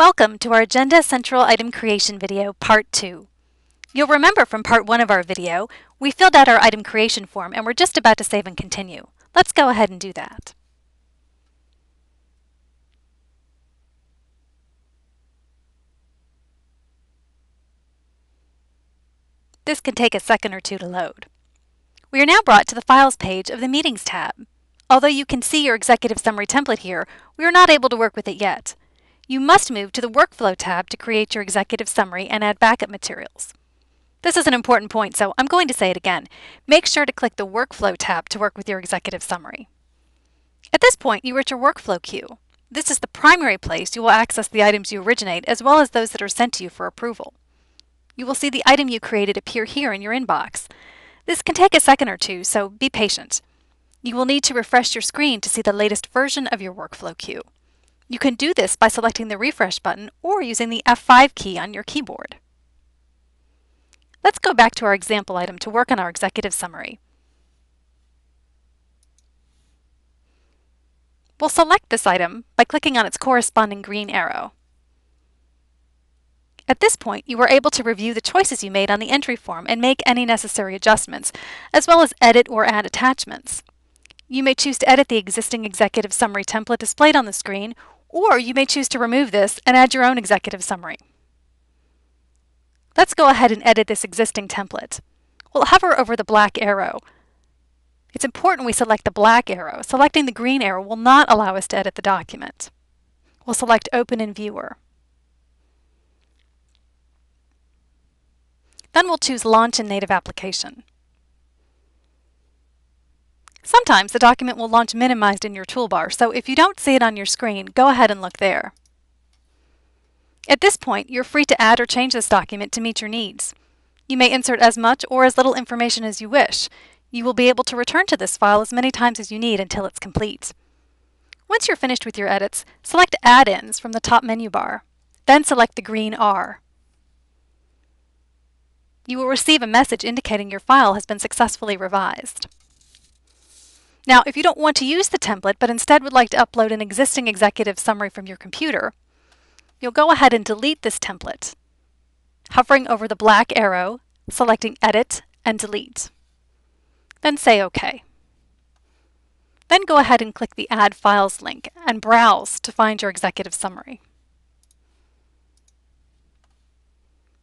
Welcome to our Agenda Central Item Creation video, Part 2. You'll remember from Part 1 of our video, we filled out our item creation form and we're just about to save and continue. Let's go ahead and do that. This can take a second or two to load. We are now brought to the Files page of the Meetings tab. Although you can see your Executive Summary template here, we are not able to work with it yet. You must move to the Workflow tab to create your Executive Summary and add backup materials. This is an important point, so I'm going to say it again. Make sure to click the Workflow tab to work with your Executive Summary. At this point, you are at your Workflow queue. This is the primary place you will access the items you originate as well as those that are sent to you for approval. You will see the item you created appear here in your inbox. This can take a second or two, so be patient. You will need to refresh your screen to see the latest version of your workflow queue. You can do this by selecting the refresh button or using the F5 key on your keyboard. Let's go back to our example item to work on our executive summary. We'll select this item by clicking on its corresponding green arrow. At this point, you are able to review the choices you made on the entry form and make any necessary adjustments, as well as edit or add attachments. You may choose to edit the existing executive summary template displayed on the screen, or you may choose to remove this and add your own executive summary. Let's go ahead and edit this existing template. We'll hover over the black arrow. It's important we select the black arrow. Selecting the green arrow will not allow us to edit the document. We'll select Open in Viewer. Then we'll choose Launch in Native Application. Sometimes the document will launch minimized in your toolbar, so if you don't see it on your screen, go ahead and look there. At this point, you're free to add or change this document to meet your needs. You may insert as much or as little information as you wish. You will be able to return to this file as many times as you need until it's complete. Once you're finished with your edits, select Add-ins from the top menu bar. Then select the green R. You will receive a message indicating your file has been successfully revised. Now, if you don't want to use the template, but instead would like to upload an existing executive summary from your computer, you'll go ahead and delete this template, hovering over the black arrow, selecting Edit and Delete. Then say OK. Then go ahead and click the Add Files link and browse to find your executive summary.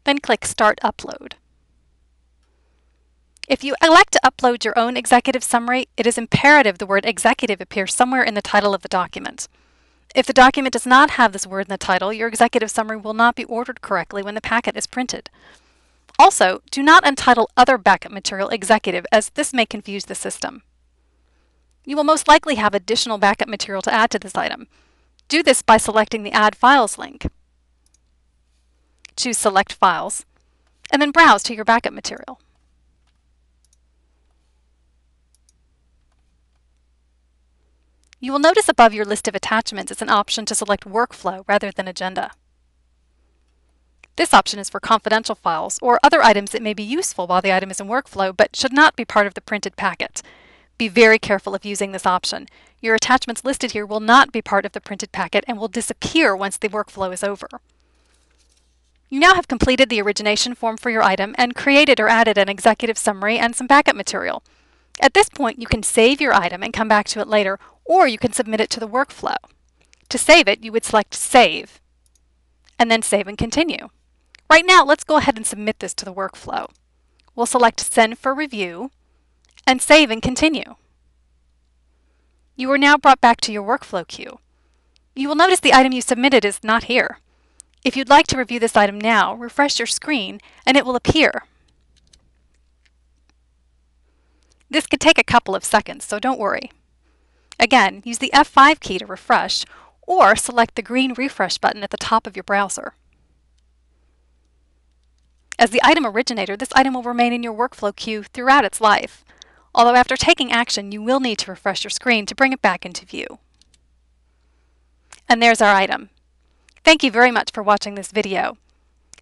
Then click Start Upload. If you elect to upload your own executive summary, it is imperative the word executive appears somewhere in the title of the document. If the document does not have this word in the title, your executive summary will not be ordered correctly when the packet is printed. Also, do not entitle other backup material executive, as this may confuse the system. You will most likely have additional backup material to add to this item. Do this by selecting the Add Files link. Choose Select Files, and then browse to your backup material. You will notice above your list of attachments is an option to select Workflow rather than Agenda. This option is for confidential files or other items that may be useful while the item is in Workflow but should not be part of the printed packet. Be very careful of using this option. Your attachments listed here will not be part of the printed packet and will disappear once the workflow is over. You now have completed the origination form for your item and created or added an executive summary and some backup material. At this point, you can save your item and come back to it later, or you can submit it to the workflow. To save it, you would select Save, and then Save and Continue. Right now, let's go ahead and submit this to the workflow. We'll select Send for Review, and Save and Continue. You are now brought back to your workflow queue. You will notice the item you submitted is not here. If you'd like to review this item now, refresh your screen, and it will appear. This could take a couple of seconds, so don't worry. Again, use the F5 key to refresh, or select the green refresh button at the top of your browser. As the item originator, this item will remain in your workflow queue throughout its life, although after taking action, you will need to refresh your screen to bring it back into view. And there's our item. Thank you very much for watching this video.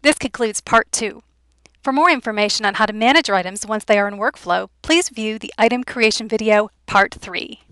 This concludes Part 2. For more information on how to manage your items once they are in workflow, please view the Item Creation video Part 3.